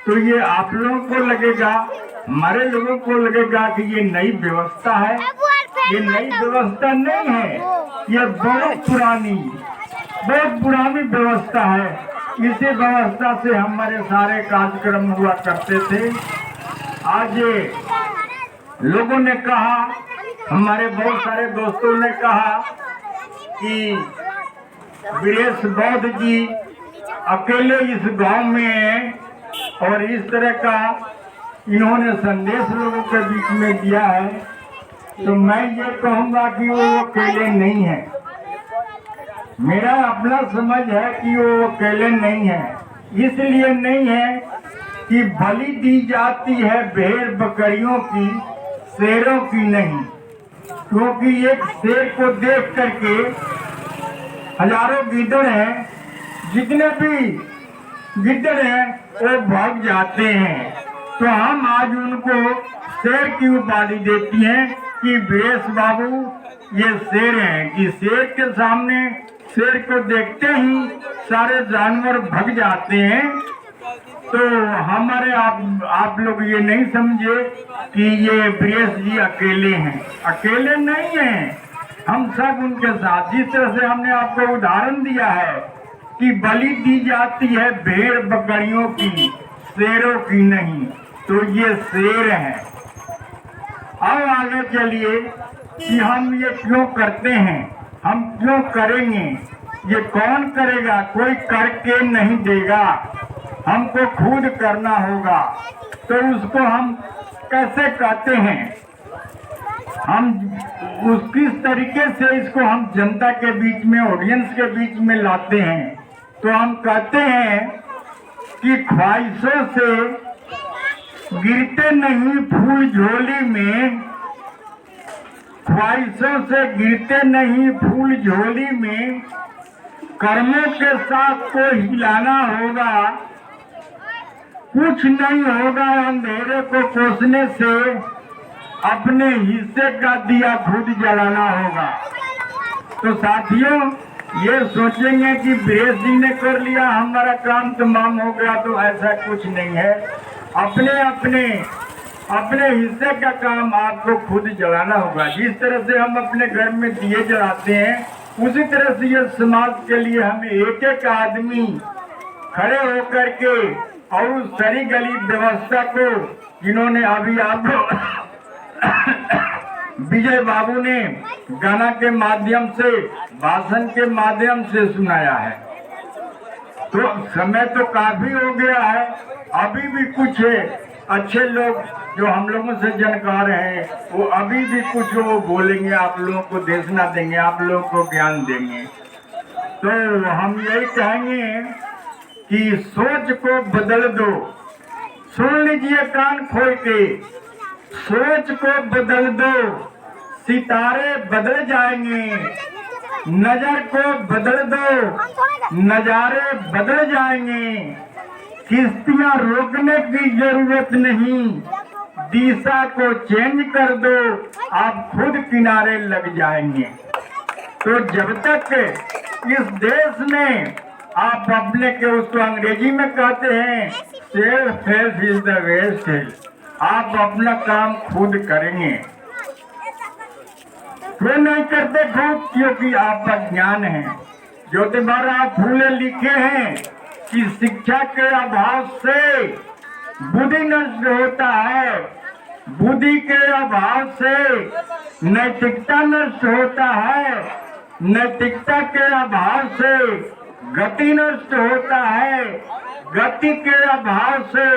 तो ये आप लोगों को लगेगा, हमारे लोगों को लगेगा कि ये नई व्यवस्था है। ये नई व्यवस्था नहीं है, ये बहुत पुरानी व्यवस्था है। इसी व्यवस्था से हमारे सारे कार्यक्रम हुआ करते थे। आज लोगों ने कहा, हमारे बहुत सारे दोस्तों ने कहा कि वीरेश बौद्ध जी अकेले इस गांव में हैं और इस तरह का इन्होंने संदेश लोगों के बीच में दिया है। तो मैं ये कहूँगा कि वो अकेले नहीं है। मेरा अपना समझ है कि वो अकेले नहीं है। इसलिए नहीं है कि बलि दी जाती है भेड़ बकरियों की, शेरों की नहीं। क्योंकि एक शेर को देख करके हजारों गिद्दड़ हैं, जितने भी गिद्दड़ हैं वो भाग जाते हैं। तो हम आज उनको शेर की उपाधि देती हैं कि वीरेश बाबू ये शेर हैं, कि शेर के सामने शेर को देखते ही सारे जानवर भाग जाते हैं। तो हमारे आप लोग ये नहीं समझे कि ये वीरेश जी अकेले हैं। अकेले नहीं हैं, हम सब उनके साथ। जिस तरह से हमने आपको उदाहरण दिया है कि बलि दी जाती है भेड़ बकरियों की, शेरों की नहीं, तो ये शेर हैं। अब आगे चलिए कि हम ये क्यों करते हैं, हम क्यों करेंगे, ये कौन करेगा? कोई करके नहीं देगा, हमको खुद करना होगा। तो उसको हम कैसे कहते हैं, हम उस किस तरीके से इसको हम जनता के बीच में, ऑडियंस के बीच में लाते हैं? तो हम कहते हैं कि ख्वाहिशों से गिरते नहीं फूल झोली में, ख्वाहिशों से गिरते नहीं फूल झोली में, कर्मों के साथ को हिलाना होगा। कुछ नहीं होगा अंधेरे को कोसने से, अपने हिस्से का दिया खुद जलाना होगा। तो साथियों, ये सोचेंगे कि वीरेश जी ने कर लिया, हमारा काम तमाम हो गया, तो ऐसा कुछ नहीं है। अपने हिस्से का काम आपको खुद जलाना होगा। जिस तरह से हम अपने घर में दिए जलाते हैं, उसी तरह से ये समाज के लिए हमें एक एक आदमी खड़े होकर के और उस सारी गली व्यवस्था को, जिन्होंने अभी आपको विजय बाबू ने गाना के माध्यम से, भाषण के माध्यम से सुनाया है। तो समय तो काफी हो गया है, अभी भी कुछ अच्छे लोग जो हम लोगों से जानकार हैं, वो अभी भी कुछ वो बोलेंगे, आप लोगों को देशना देंगे, आप लोगों को ज्ञान देंगे। तो हम यही कहेंगे कि सोच को बदल दो। सुन लीजिए कान खोल के, सोच को बदल दो, सितारे बदल जाएंगे। नजर को बदल दो, नजारे बदल जाएंगे। किश्तियां रोकने की जरूरत नहीं, दिशा को चेंज कर दो, आप खुद किनारे लग जाएंगे। तो जब तक इस देश में आप अपने के, उसको अंग्रेजी में कहते हैं self help is the best help, आप अपना काम खुद करेंगे। क्यों नहीं करते खुद? क्योंकि आप अज्ञान है। ज्योतिबा फूले लिखे हैं कि शिक्षा के अभाव से बुद्धि नष्ट होता है, बुद्धि के अभाव से नैतिकता नष्ट होता है, नैतिकता के अभाव से गति नष्ट होता है, गति के अभाव से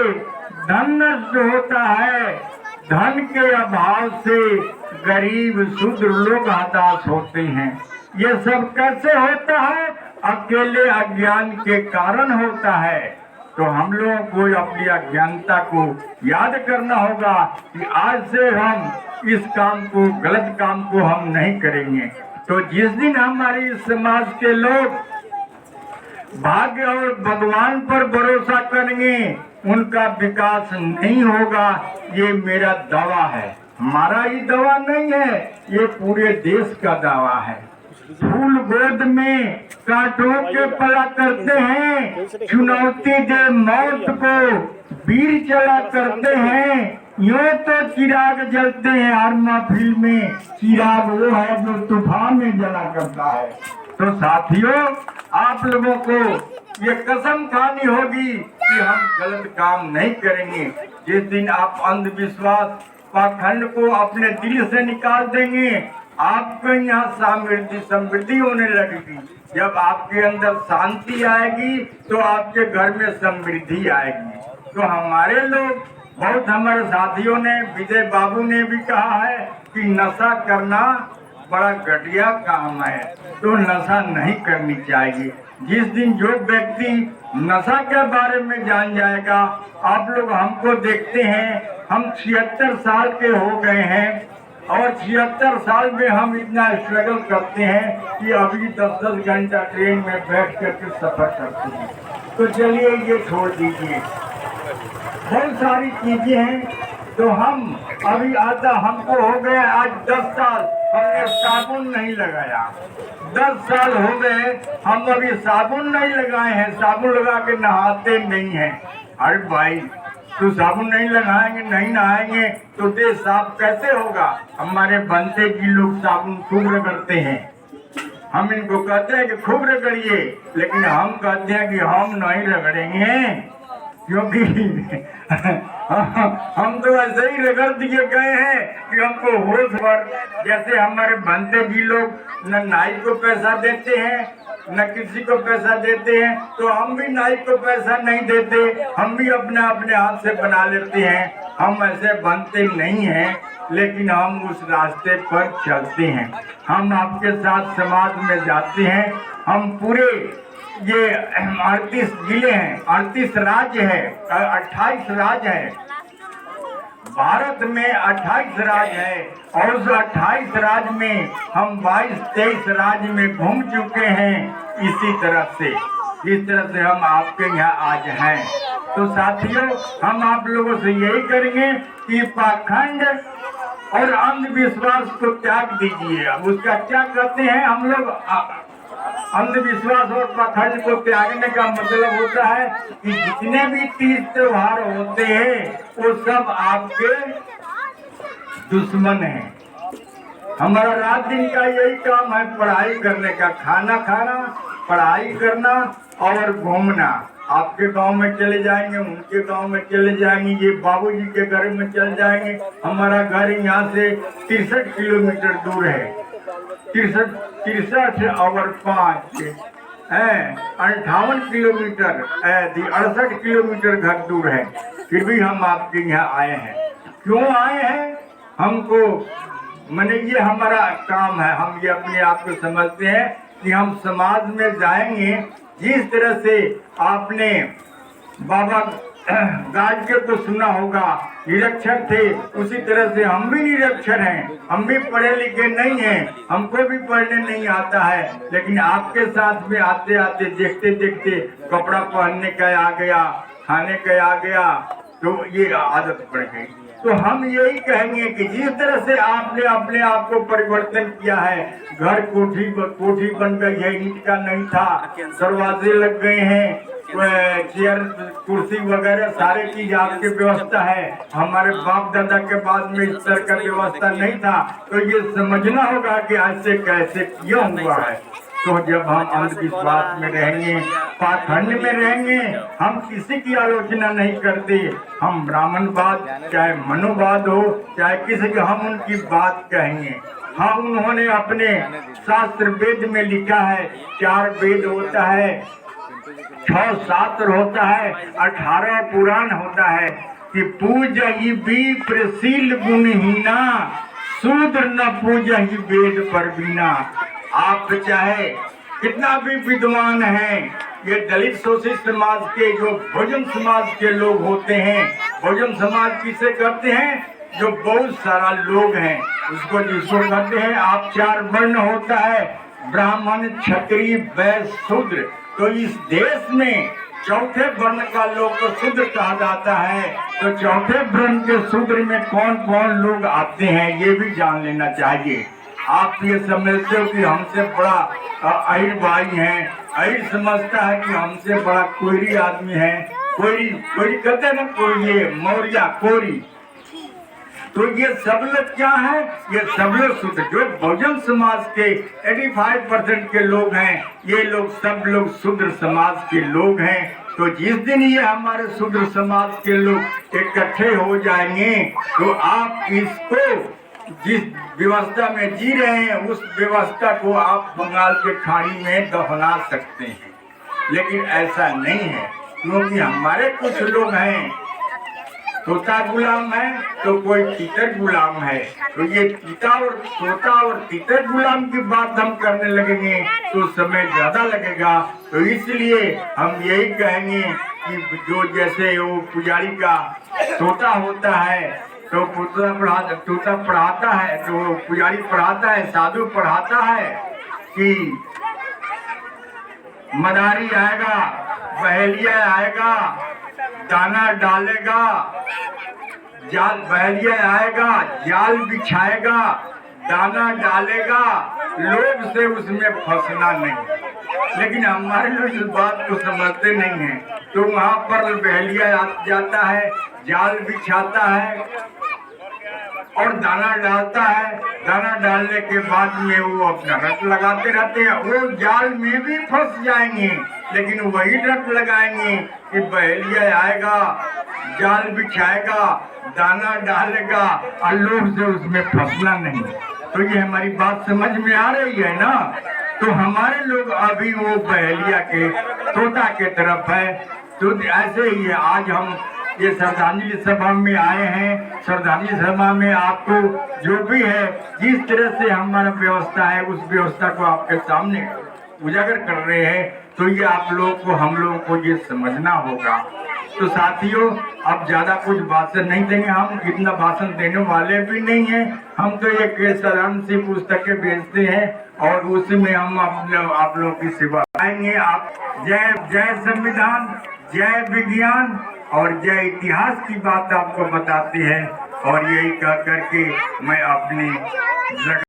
धन नष्ट होता है, धन के अभाव से गरीब शूद्र लोग हताश होते हैं। ये सब कैसे होता है? अकेले अज्ञान के कारण होता है। तो हम लोगों को अपनी अज्ञानता को याद करना होगा कि आज से हम इस काम को, गलत काम को हम नहीं करेंगे। तो जिस दिन हमारी समाज के लोग भाग्य और भगवान पर भरोसा करेंगे, उनका विकास नहीं होगा। ये मेरा दावा है, हमारा ही दावा नहीं है, ये पूरे देश का दावा है। फूल गोद में कांटों के पला करते हैं, चुनौती दे मौत को वीर चला करते हैं, यूं तो चिराग जलते हैं हर महफिल में, चिराग वो है जो तूफान में जला करता है। तो साथियों, आप लोगों को ये कसम खानी होगी कि हम गलत काम नहीं करेंगे। जिस दिन आप अंधविश्वास पाखंड को अपने दिल से निकाल देंगे, आपको यहाँ समृद्धि समृद्धि होने लगेगी। जब आपके अंदर शांति आएगी तो आपके घर में समृद्धि आएगी। तो हमारे लोग बहुत, हमारे साथियों ने, विजय बाबू ने भी कहा है कि नशा करना बड़ा घटिया काम है, तो नशा नहीं करनी चाहिए। जिस दिन जो व्यक्ति नशा के बारे में जान जाएगा, आप लोग हमको देखते हैं, हम 76 साल के हो गए हैं और 76 साल में हम इतना स्ट्रगल करते हैं कि अभी 10-10 घंटा ट्रेन में बैठ करके सफर करते हैं। तो चलिए ये छोड़ दीजिए, बहुत सारी चीजें हैं। तो हम अभी आता, हमको हो गया आज 10 साल, हमने साबुन नहीं लगाया। 10 साल हो गए, हम अभी साबुन नहीं लगाए हैं, साबुन लगा के नहाते नहीं हैं। अरे भाई, तो साबुन नहीं लगाएंगे, नहीं नहाएंगे तो देह साफ कैसे होगा? हमारे बनते जी लोग साबुन खूब रगड़ते हैं, हम इनको कहते हैं कि खूब रगड़िए, लेकिन हम कहते हैं कि हम नहीं रगड़ेंगे, क्योंकि हम तो ऐसे ही रगड़ दिए गए हैं कि हमको होश पर। जैसे हमारे बनते जी लोग न नाई को पैसा देते हैं, न किसी को पैसा देते हैं, तो हम भी नाई को पैसा नहीं देते, हम भी अपने अपने हाथ से बना लेते हैं। हम ऐसे बनते नहीं हैं, लेकिन हम उस रास्ते पर चलते हैं। हम आपके साथ समाज में जाते हैं। हम पूरे ये 38 जिले हैं, 38 राज्य है, 28 राज्य है, भारत में 28 राज्य है, और उस 28 राज्य में हम 22-23 राज्य में घूम चुके हैं। इसी तरह से, जिस तरह से हम आपके यहाँ आज हैं। तो साथियों, हम आप लोगों से यही करेंगे कि पाखंड और अंधविश्वास को त्याग दीजिए। अब उसका क्या कहते हैं हम लोग, अंधविश्वास और पाखंड को त्यागने का मतलब होता है कि जितने भी तीज त्योहार होते हैं वो सब आपके दुश्मन हैं। हमारा रात दिन का यही काम है, पढ़ाई करने का, खाना खाना, पढ़ाई करना और घूमना। आपके गांव में चले जाएंगे, उनके गांव में चले जाएंगे, ये बाबूजी के घर में चले जाएंगे। हमारा घर यहाँ से 63 किलोमीटर दूर है, 63 और 5 58 किलोमीटर, 68 किलोमीटर घर दूर है। फिर भी हम आपके यहाँ आए हैं। क्यों आए हैं? हमको मैंने, ये हमारा काम है, हम ये अपने आप को समझते हैं कि हम समाज में जाएंगे। जिस तरह से आपने बाबा गाजगे को सुना होगा, निरक्षर थे, उसी तरह से हम भी निरक्षर हैं, हम भी पढ़े लिखे नहीं हैं, हमको भी पढ़ने नहीं आता है, लेकिन आपके साथ में आते आते देखते देखते कपड़ा पहनने का आ गया, खाने का आ गया, तो ये आदत पड़ गई। तो हम यही कहेंगे कि जिस तरह से आपने अपने आप को परिवर्तन किया है, घर कोठी बन गई है, ईंट का नहीं था, दरवाजे लग गए हैं, चेयर कुर्सी वगैरह सारे चीज आपकी व्यवस्था है। हमारे बाप दादा के बाद में इस तरह का व्यवस्था नहीं था। तो ये समझना होगा कि ऐसे कैसे क्यों हुआ है। तो जब हम अंधविश्वास में रहेंगे, पाखंड में रहेंगे, हम किसी की आलोचना नहीं करते। हम ब्राह्मणवाद चाहे मनुवाद हो, चाहे किसी की, हम उनकी बात कहेंगे। हाँ, उन्होंने अपने शास्त्र वेद में लिखा है, 4 वेद होता है, 6 शास्त्र होता है, 18 पुराण होता है कि पूजहि विप्रशील गुणहीना, शूद्र न पूजहि वेद पर बिना। आप चाहे कितना भी विद्वान हैं, ये दलित शोषित समाज के, जो बहुजन समाज के लोग होते हैं, बहुजन समाज किसे कहते हैं? जो बहुत सारा लोग हैं उसको, जिसको कहते हैं, आप 4 वर्ण होता है, ब्राह्मण, क्षत्रिय, वैश्य, शूद्र। तो इस देश में चौथे वर्ण का लोग को शूद्र कहा जाता है। तो चौथे वर्ण के शूद्र में कौन कौन लोग आते हैं ये भी जान लेना चाहिए। आप ये समझते हो कि हमसे बड़ा अहिर भाई है, अहिर समझता है कि हमसे बड़ा कोयरी आदमी है, कोई कोई कहते हैं ना, कोई ये मौर्या कोरी, तो ये सब लोग क्या है, ये सब लोग शुद्ध, जो बहुजन समाज के 85% के लोग हैं, ये लोग सब लोग शूद्र समाज के लोग हैं। तो जिस दिन ये हमारे शूद्र समाज के लोग इकट्ठे हो जाएंगे, तो आप इसको जिस व्यवस्था में जी रहे हैं, उस व्यवस्था को आप बंगाल के खाड़ी में दफना सकते हैं। लेकिन ऐसा नहीं है, क्योंकि हमारे कुछ लोग हैं तोता गुलाम है, तो कोई तीतर गुलाम है। तो ये तोता और तीतर गुलाम की बात हम करने लगेंगे तो समय ज्यादा लगेगा। तो इसलिए हम यही कहेंगे कि जो जैसे वो पुजारी का तोता होता है, तो तोता पढ़ाता है, तो पुजारी पढ़ाता है, साधु पढ़ाता है कि मदारी आएगा, बहेलिया आएगा, दाना डालेगा, जाल, बहेलिया आएगा, जाल बिछाएगा, दाना डालेगा, लोभ से उसमें फंसना नहीं। लेकिन हमारे लोग इस बात को समझते नहीं है। तो वहाँ पर बहेलिया जाता है, जाल बिछाता है और दाना डालता है। दाना डालने के बाद में वो अपना रट लगाते रहते हैं। वो जाल में भी फंस जाएंगे, लेकिन वही रट लगाएंगे कि बहेलिया आएगा, जाल बिछाएगा, दाना डालेगा और लोभ से उसमें फंसना नहीं। तो ये हमारी बात समझ में आ रही है ना। तो हमारे लोग अभी वो बहेलिया के तोता के तरफ है। तो ऐसे ही है, आज हम ये श्रद्धांजलि सभा में आए हैं। श्रद्धांजलि सभा में आपको जो भी है, जिस तरह से हमारा व्यवस्था है, उस व्यवस्था को आपके सामने उजागर कर रहे हैं। तो ये आप लोगों को, हम लोगों को ये समझना होगा। तो साथियों, अब ज्यादा कुछ भाषण नहीं देंगे, हम इतना भाषण देने वाले भी नहीं हैं। हम तो एक साधारण सी पुस्तकें बेचते हैं और उसी में हम आप लोगों की सेवा आएंगे। आप जय जय संविधान, जय विज्ञान और जय इतिहास की बात आपको बताते हैं। और यही कह करके मैं अपनी जगह